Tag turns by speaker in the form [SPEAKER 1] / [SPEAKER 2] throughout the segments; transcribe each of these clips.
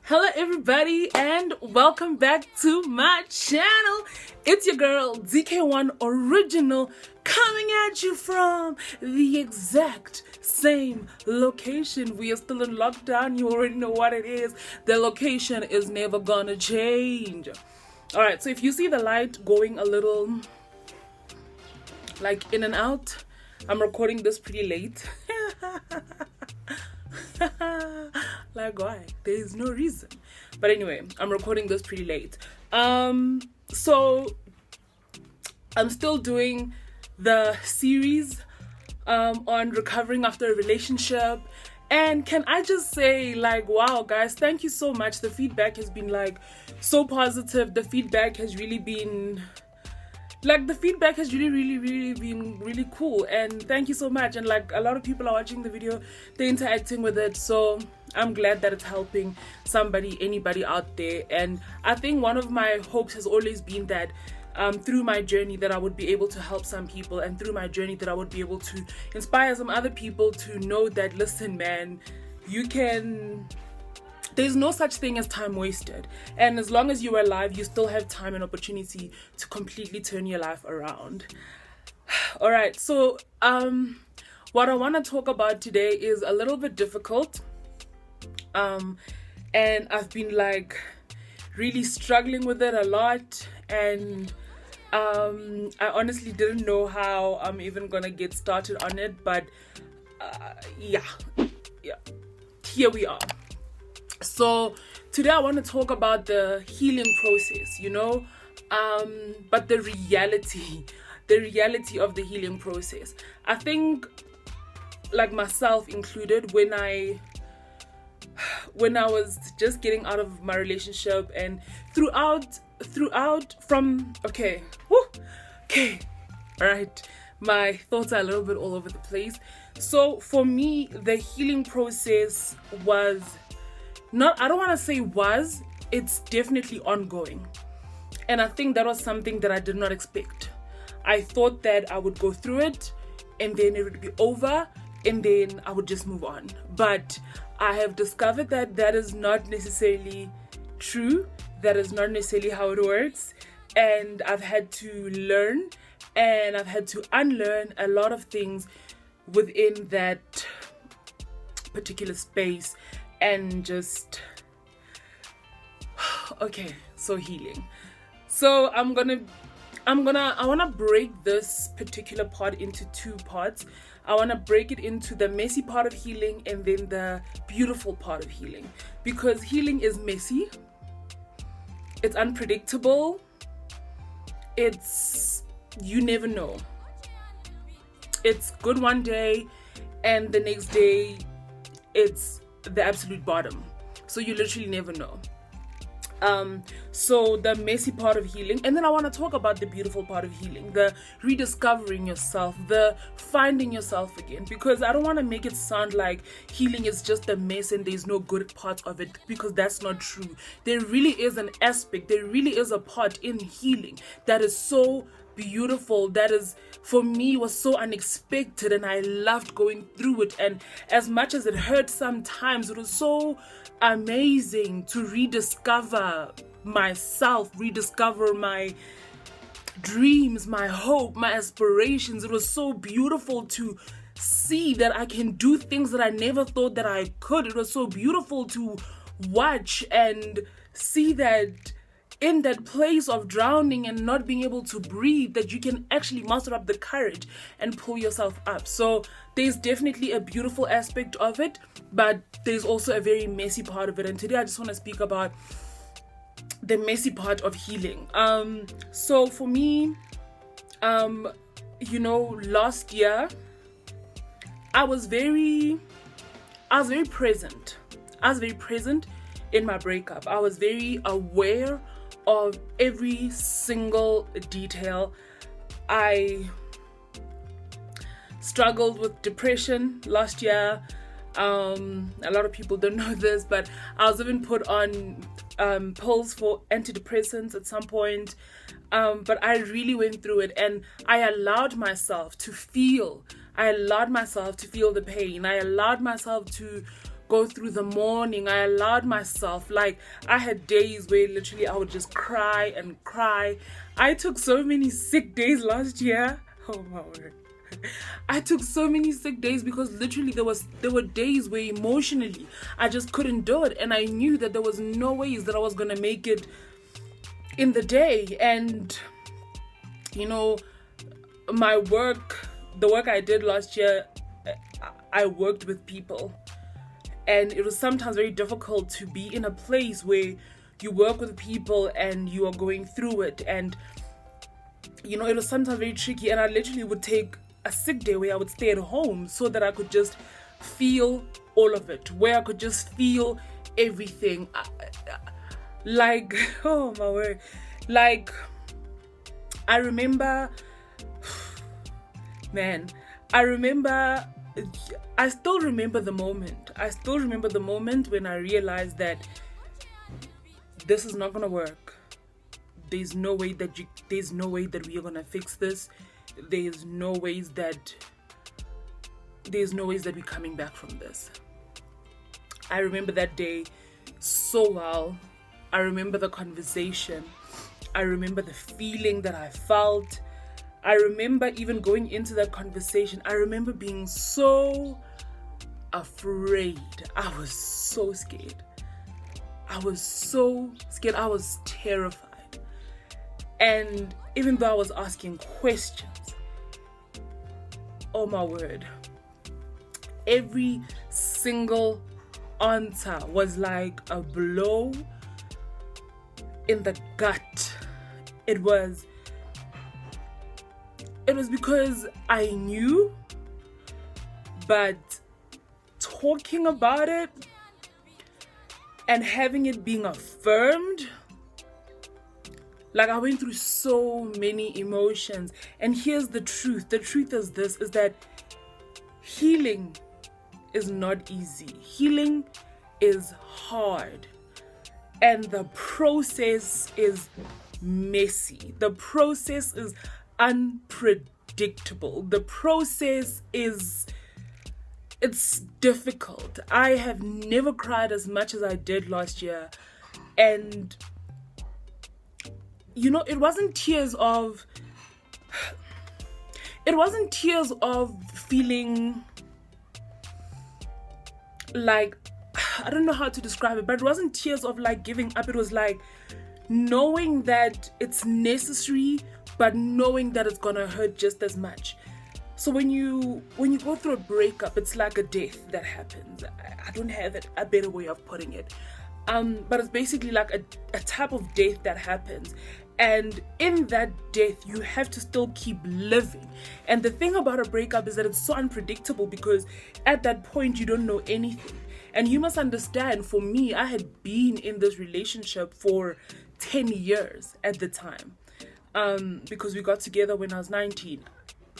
[SPEAKER 1] Hello everybody and welcome back to my channel. It's your girl Dk1original coming at you from the exact same location. We are still in lockdown. You already know what it is. The location is never gonna change. Alright, so if you see the light going a little like in and out, I'm recording this pretty late. Like, why? There is no reason. But anyway, I'm recording this pretty late. So I'm still doing the series on recovering after a relationship. And can I just say, like, wow, guys, thank you so much. The feedback has been like so positive. The feedback has really been really been really cool, and thank you so much. And like, a lot of people are watching the video, they're interacting with it, so I'm glad that it's helping anybody out there. And I think one of my hopes has always been that through my journey that I would be able to help some people, and through my journey that I would be able to inspire some other people to know that, listen man, there's no such thing as time wasted, and as long as you're alive, you still have time and opportunity to completely turn your life around. All right, so what I want to talk about today is a little bit difficult, and I've been like really struggling with it a lot, and I honestly didn't know how I'm even gonna get started on it, but yeah, here we are. So today I want to talk about the healing process, but the reality of the healing process. I think, like myself included, when I was just getting out of my relationship, and throughout from all right, my thoughts are a little bit all over the place. So for me, the healing process was not, I don't want to say was, it's definitely ongoing. And I think that was something that I did not expect. I thought that I would go through it and then it would be over and then I would just move on. But I have discovered that that is not necessarily true. That is not necessarily how it works. And I've had to learn and I've had to unlearn a lot of things within that particular space. And just okay, so healing. So I want to break this particular part into two parts. I want to break it into the messy part of healing and then the beautiful part of healing, because healing is messy, it's unpredictable, you never know. It's good one day and the next day it's the absolute bottom, so you literally never know. So the messy part of healing, and then I want to talk about the beautiful part of healing, the rediscovering yourself, the finding yourself again, because I don't want to make it sound like healing is just a mess and there's no good part of it, because that's not true. There really is an aspect, there really is a part in healing that is so beautiful, that is, for me, was so unexpected, and I loved going through it. And as much as it hurt sometimes, it was so amazing to rediscover myself, rediscover my dreams, my hope, my aspirations. It was so beautiful to see that I can do things that I never thought that I could. It was so beautiful to watch and see that in that place of drowning and not being able to breathe, that you can actually muster up the courage and pull yourself up. So there's definitely a beautiful aspect of it, but there's also a very messy part of it. And today I just want to speak about the messy part of healing. So for me, last year I was very present. I was very present in my breakup. I was very aware of every single detail. I struggled with depression last year. A lot of people don't know this, but I was even put on pills for antidepressants at some point. But I really went through it, and I allowed myself to feel the pain. I allowed myself to go through the morning. I allowed myself, like, I had days where literally I would just cry and cry. I took so many sick days last year. Oh my word. I took so many sick days because literally there were days where emotionally I just couldn't do it, and I knew that there was no ways that I was gonna make it in the day. And you know, the work I did last year, I worked with people, and it was sometimes very difficult to be in a place where you work with people and you are going through it. And you know, it was sometimes very tricky, and I literally would take a sick day where I would stay at home so that I could just feel all of it, where I could just feel everything. Like, oh my word, like, I remember, man, I still remember the moment. I still remember the moment when I realized that this is not gonna work. There's no way that we are gonna fix this. There's no ways that we're coming back from this. I remember that day so well. I remember the conversation. I remember the feeling that I felt. I remember even going into that conversation. I remember being so afraid. I was so scared. I was terrified. And even though I was asking questions, oh my word, every single answer was like a blow in the gut. It was because I knew, but talking about it and having it being affirmed, like, I went through so many emotions. And here's the truth. The truth is this, is that healing is not easy. Healing is hard. And the process is messy. The process is unpredictable. The process it's difficult. I have never cried as much as I did last year. And you know, it wasn't tears of feeling like, I don't know how to describe it, but it wasn't tears of like giving up. It was like knowing that it's necessary, but knowing that it's gonna hurt just as much. So when you go through a breakup, it's like a death that happens. I don't have a better way of putting it. But it's basically like a type of death that happens. And in that death, you have to still keep living. And the thing about a breakup is that it's so unpredictable, because at that point, you don't know anything. And you must understand, for me, I had been in this relationship for 10 years at the time. Because we got together when I was 19.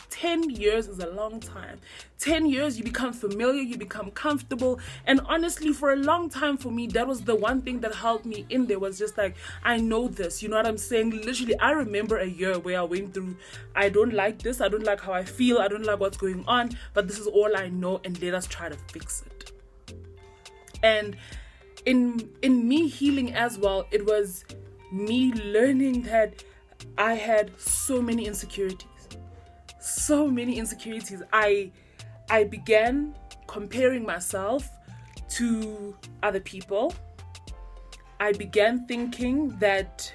[SPEAKER 1] 10 years is a long time. 10 years, you become familiar, you become comfortable. And honestly, for a long time for me, that was the one thing that helped me in there, was just like, I know this, you know what I'm saying? Literally, I remember a year where I went through, I don't like this, I don't like how I feel, I don't like what's going on, but this is all I know, and let us try to fix it. And in me healing as well, it was me learning that I had so many insecurities. I began comparing myself to other people. I began thinking that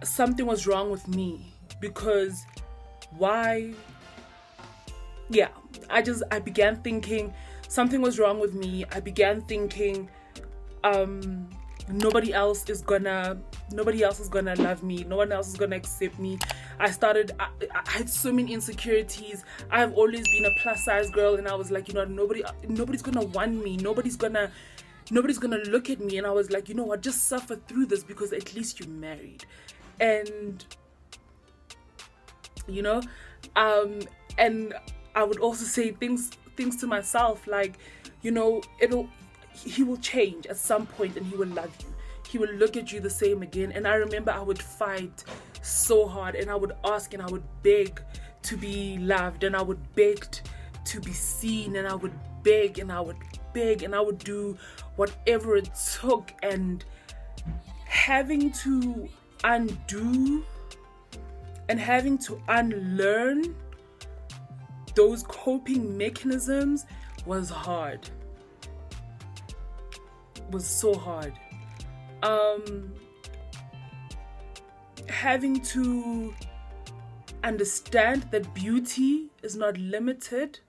[SPEAKER 1] something was wrong with me, because why? Yeah, I began thinking something was wrong with me. I began thinking nobody else is gonna love me, no one else is gonna accept me. I had so many insecurities. I've always been a plus size girl, and I was like, you know, nobody's gonna want me, nobody's gonna look at me. And I was like, you know what, just suffer through this, because at least you're married. And you know, and I would also say things to myself like, you know, he will change at some point, and he will love you. He will look at you the same again. And I remember I would fight so hard, and I would ask, and I would beg to be loved, and I would beg to be seen, and I would beg, and I would beg and I would do whatever it took, and having to undo and having to unlearn those coping mechanisms was hard. Was so hard. Having to understand that beauty is not limited,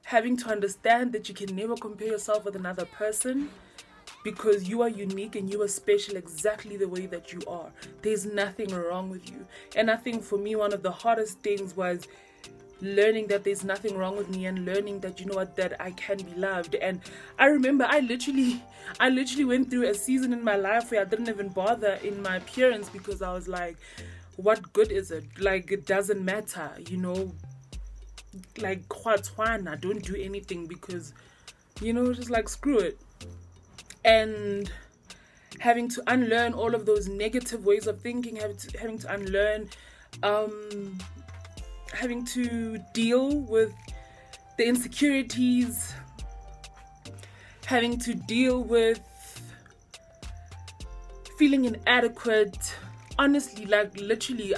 [SPEAKER 1] having to understand that you can never compare yourself with another person, because you are unique and you are special exactly the way that you are. There's nothing wrong with you. And I think for me, one of the hardest things was learning that there's nothing wrong with me, and learning that, you know what, that I can be loved. And I remember I literally went through a season in my life where I didn't even bother in my appearance, because I was like, what good is it? Like, it doesn't matter, you know, like, I don't do anything, because, you know, just like, screw it. And having to unlearn all of those negative ways of thinking, having to unlearn, having to deal with the insecurities, having to deal with feeling inadequate. Honestly, like, literally,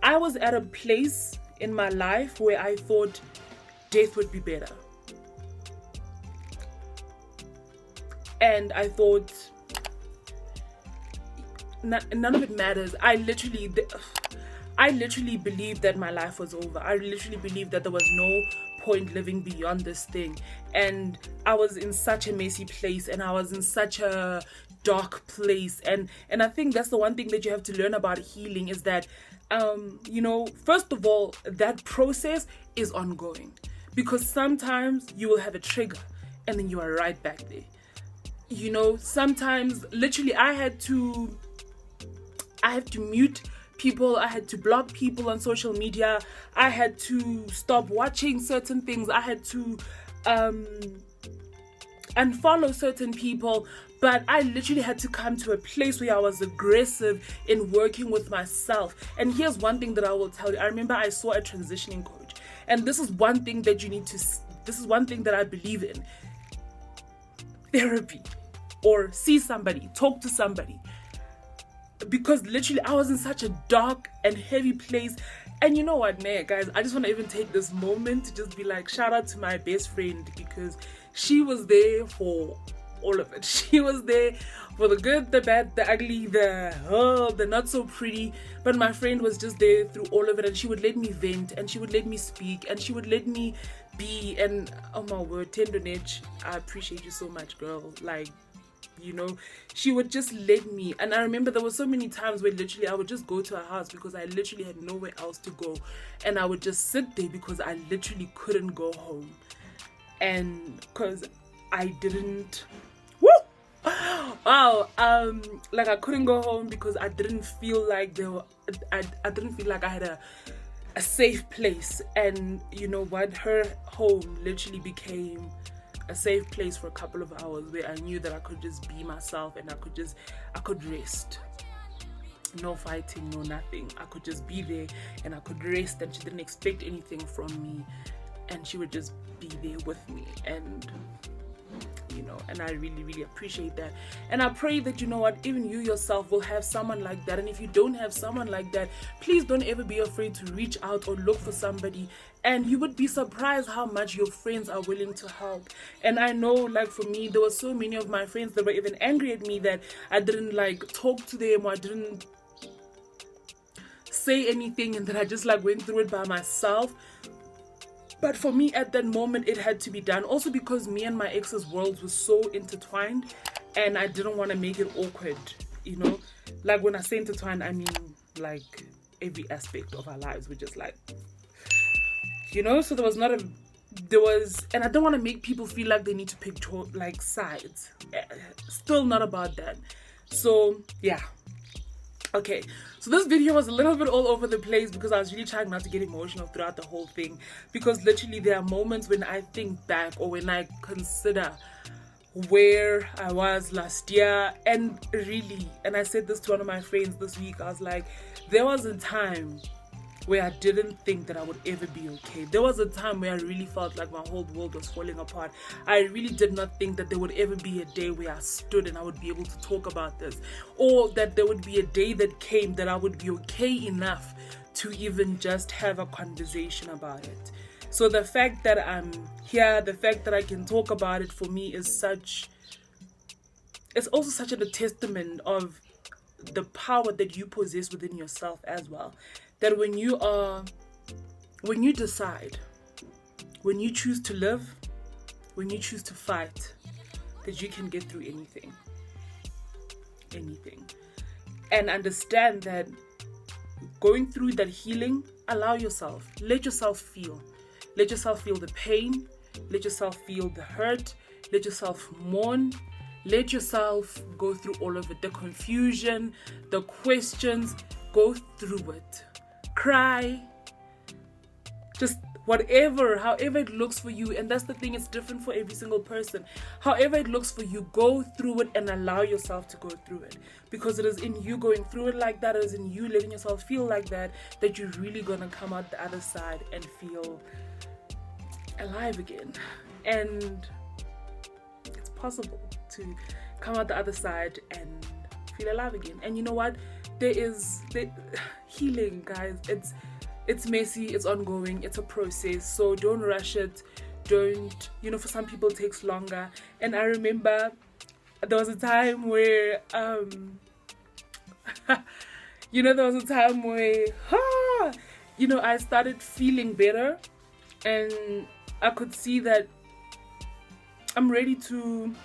[SPEAKER 1] I was at a place in my life where I thought death would be better. And I thought none of it matters. I literally believed that my life was over. I literally believed that there was no point living beyond this thing. And I was in such a messy place, and I was in such a dark place. And I think that's the one thing that you have to learn about healing, is that, you know, first of all, that process is ongoing. Because sometimes you will have a trigger and then you are right back there. You know, sometimes literally I had to mute people, I had to block people on social media, I had to stop watching certain things, I had to unfollow certain people. But I literally had to come to a place where I was aggressive in working with myself. And here's one thing that I will tell you. I remember I saw a transitioning coach, and this is one thing that this is one thing that I believe in: therapy, or see somebody, talk to somebody. Because literally I was in such a dark and heavy place. And you know what, guys, I just want to even take this moment to just be like, shout out to my best friend, because she was there for all of it. She was there for the good, the bad, the ugly, the not so pretty. But my friend was just there through all of it, and she would let me vent, and she would let me speak, and she would let me be. And oh my word, Tendonage, I appreciate you so much, girl. Like, you know, she would just let me. And I remember there were so many times where literally I would just go to her house because I literally had nowhere else to go, and I would just sit there because I literally couldn't go home. And because I didn't like, I couldn't go home because I didn't feel like I didn't feel like I had a safe place. And you know what, her home literally became a safe place for a couple of hours, where I knew that I could just be myself, and I could rest. No fighting, no nothing. I could just be there and I could rest, and she didn't expect anything from me, and she would just be there with me. And you know, and I really, really appreciate that. And I pray that, you know what, even you yourself will have someone like that. And if you don't have someone like that, please don't ever be afraid to reach out or look for somebody. And you would be surprised how much your friends are willing to help. And I know, like, for me, there were so many of my friends that were even angry at me that I didn't like talk to them, or I didn't say anything, and that I just like went through it by myself. But for me at that moment, it had to be done. Also because me and my ex's worlds were so intertwined, and I didn't want to make it awkward, you know. Like, when I say intertwined, I mean like every aspect of our lives were just like, you know. So and I don't want to make people feel like they need to pick like sides. Still not about that. So yeah. Okay, so this video was a little bit all over the place because I was really trying not to get emotional throughout the whole thing, because literally there are moments when I think back, or when I consider where I was last year, and really, and I said this to one of my friends this week, I was like, there was a time where I didn't think that I would ever be okay. There was a time where I really felt like my whole world was falling apart. I really did not think that there would ever be a day where I stood and I would be able to talk about this, or that there would be a day that came that I would be okay enough to even just have a conversation about it. So the fact that I'm here, the fact that I can talk about it, for me is it's also such a testament of the power that you possess within yourself as well. That when you decide, when you choose to live, when you choose to fight, that you can get through anything. And understand that going through that healing, allow yourself, let yourself feel the pain, let yourself feel the hurt, let yourself mourn, let yourself go through all of it, the confusion, the questions, go through it. Cry, just whatever, however it looks for you. And that's the thing, it's different for every single person. However it looks for you, go through it and allow yourself to go through it, because it is in you going through it like that, it is in you letting yourself feel like that you're really gonna come out the other side and feel alive again. And it's possible to come out the other side and feel alive again. And you know what, the healing, guys, it's messy, it's ongoing, it's a process. So don't rush it. Don't, for some people it takes longer. And I remember there was a time where I started feeling better, and I could see that I'm ready to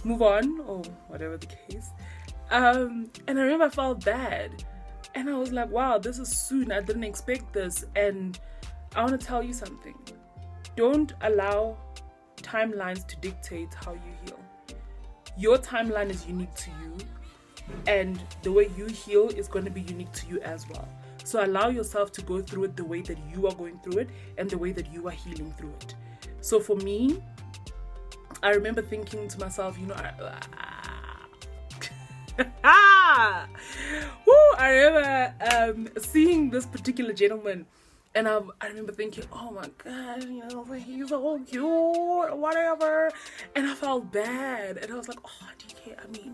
[SPEAKER 1] move on, or whatever the case. And I remember I felt bad, and I was like, wow, this is soon, I didn't expect this. And I want to tell you something. Don't allow timelines to dictate how you heal. Your timeline is unique to you, and the way you heal is going to be unique to you as well. So allow yourself to go through it the way that you are going through it, and the way that you are healing through it. So for me, I remember thinking to myself, I remember seeing this particular gentleman, and I remember thinking, oh my god, he's so cute, whatever. And I felt bad, and I was like, oh DK,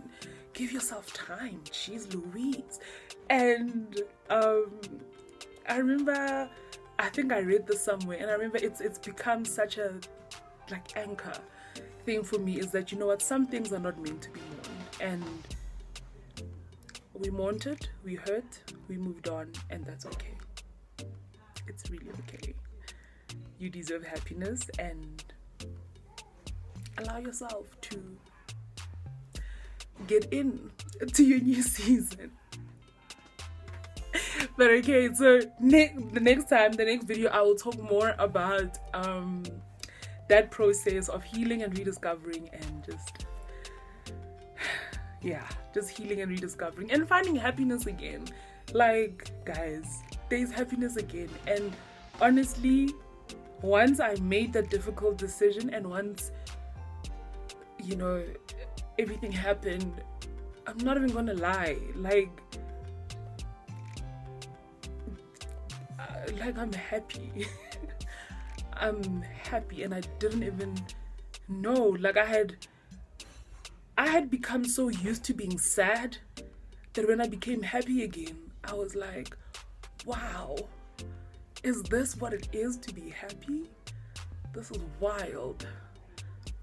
[SPEAKER 1] give yourself time, jeez Louise. And I remember, I think I read this somewhere, and I remember it's become such a anchor thing for me, is that some things are not meant to be mourned, and we mourned it, we hurt, we moved on, and that's okay. It's really okay. You deserve happiness, and allow yourself to get in to your new season. But okay, so the next video, I will talk more about that process of healing and rediscovering, and just healing and rediscovering and finding happiness again. Guys, there's happiness again. And honestly, once I made that difficult decision, and once everything happened, I'm not even gonna lie, I'm happy. I'm happy, and I didn't even know. I had become so used to being sad that when I became happy again, I was like, wow, is this what it is to be happy? This is wild.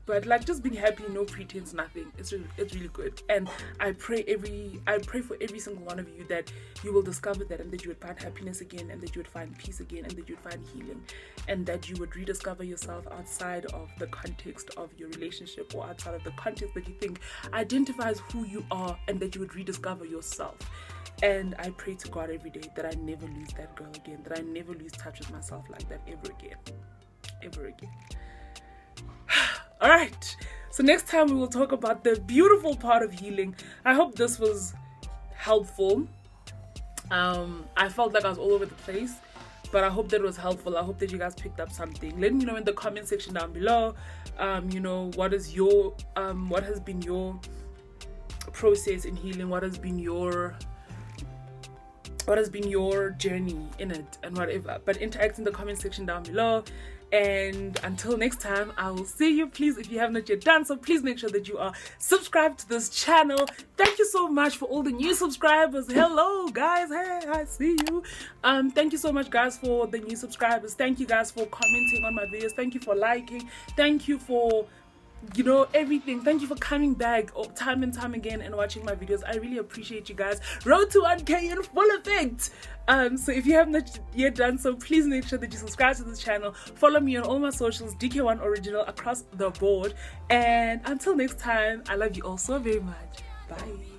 [SPEAKER 1] But just being happy, no pretense, nothing. It's really good. And I pray for every single one of you that you will discover that, and that you would find happiness again, and that you would find peace again, and that you would find healing, and that you would rediscover yourself outside of the context of your relationship, or outside of the context that you think identifies who you are, and that you would rediscover yourself. And I pray to God every day that I never lose that girl again, that I never lose touch with myself like that ever again. Alright, so next time we will talk about the beautiful part of healing. I hope this was helpful. I felt like I was all over the place, but I hope that it was helpful. I hope that you guys picked up something. Let me know in the comment section down below, what has been your process in healing? What has been your what has been your journey in it and whatever. But interact in the comment section down below. And until next time, I will see you. Please, if you have not yet done so, please make sure that you are subscribed to this channel. Thank you so much for all the new subscribers. Hello guys, hey, I see you. Thank you so much guys for the new subscribers. Thank you guys for commenting on my videos. Thank you for liking. Thank you for, you know, everything. Thank you for coming back time and time again and watching my videos. I really appreciate you guys. Road to 1K in full effect. So if you have not yet done so, please make sure that you subscribe to this channel. Follow me on all my socials, Dk1original across the board. And until next time, I love you all so very much. Bye.